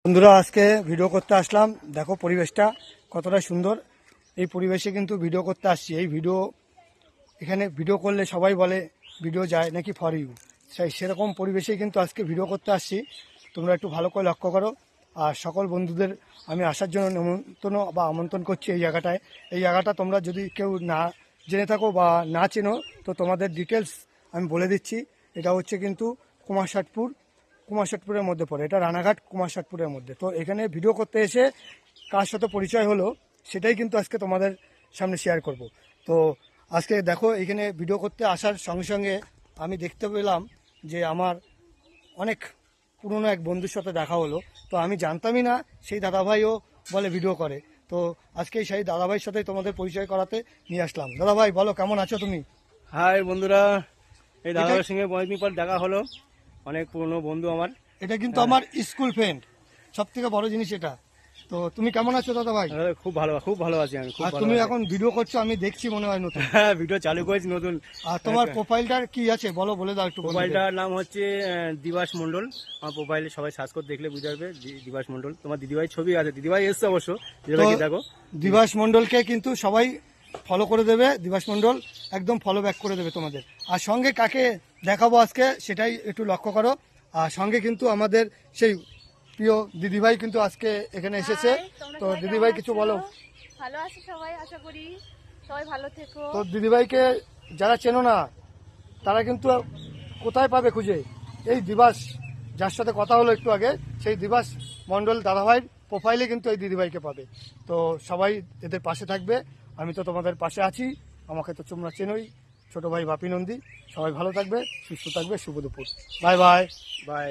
বন্ধুরা আজকে ভিডিও করতে আসলাম। দেখো পরিবেশটা কতটা সুন্দর। এই পরিবেশে কিন্তু ভিডিও করতে আসছি। এই ভিডিও এখানে ভিডিও করলে সবাই বলে ভিডিও যায় নাকি ফর ইউ, সেরকম পরিবেশে কিন্তু আজকে ভিডিও করতে আসছি। তোমরা একটু ভালো করে লক্ষ্য করো। আর সকল বন্ধুদের আমি আসার জন্য নিমন্ত্রণ বা আমন্ত্রণ করছি এই জায়গাটায়। এই জায়গাটা তোমরা যদি কেউ না জেনে থাকো বা না চেনো তো তোমাদের ডিটেলস আমি বলে দিচ্ছি। এটা হচ্ছে কিন্তু কুমারষাটপুরের মধ্যে পড়ে। এটা রানাঘাট কুমারষাটপুরের মধ্যে। তো এখানে ভিডিও করতে এসে কার সাথে পরিচয় হলো সেটাই কিন্তু আজকে তোমাদের সামনে শেয়ার করব। তো আজকে দেখো এখানে ভিডিও করতে আসার সঙ্গে সঙ্গে আমি দেখতে পেলাম যে আমার অনেক পুরনো এক বন্ধুর সাথে দেখা হলো। তো আমি জানতামই না সেই দাদাভাইও বলে ভিডিও করে। তো আজকে সেই দাদাভাইয়ের সাথে তোমাদের পরিচয় করাতে নিয়ে আসলাম। দাদাভাই বলো, কেমন আছো তুমি? হাই বন্ধুরা, এই দাদার সঙ্গে অনেকদিন পর দেখা হলো। অনেক পুরনো বন্ধু আমার। এটা কিন্তু আমার স্কুল ফ্রেন্ড, সব থেকে বড় জিনিস এটা। তো তুমি কেমন আছো দাদাভাই? খুব ভালো আছি আমি। আর তুমি এখন ভিডিও করছো, আমি দেখছি মনে হয় নতুন। হ্যাঁ, ভিডিও চালু করেছি নতুন। আর তোমার প্রোফাইলটার কি আছে বলে দাও একটু। প্রোফাইলটার নাম হচ্ছে দিবাস মন্ডল। আমার প্রোফাইলে সবাই সার্চ করে দেখলে বুঝতে পারবে দিবাস মন্ডল। তোমার দিদিভাই ছবি আছে, দিদিভাই এসছে অবশ্য, দিদিভাইকে দেখো। দিবাস মন্ডলকে কিন্তু সবাই ফলো করে দেবে। দিবাস মন্ডল একদম ফলো ব্যাক করে দেবে তোমাদের। আর সঙ্গে কাকে দেখাবো আজকে সেটাই একটু লক্ষ্য করো। আর সঙ্গে কিন্তু আমাদের সেই প্রিয় দিদিভাই কিন্তু আজকে এখানে এসেছে। তো দিদিভাই কিছু বলো। ভালো আছি সবাই, আশা করি সবাই ভালো থেকো। তো দিদিভাইকে যারা চেনো না তারা কিন্তু কোথায় পাবে খুঁজে? এই দিবাস, যার সাথে কথা হলো একটু আগে, সেই দিবাস মন্ডল দাদাভাইয়ের প্রোফাইলে কিন্তু এই দিদিভাইকে পাবে। তো সবাই এদের পাশে থাকবে। আমি তো তোমাদের পাশে আছি, আমাকে তো তোমরা চেনোই। ছোট ভাই বাপি নন্দী। সবাই ভালো থাকবে, সুস্থ থাকবে। শুভ দুপুর। Bye bye. বাই।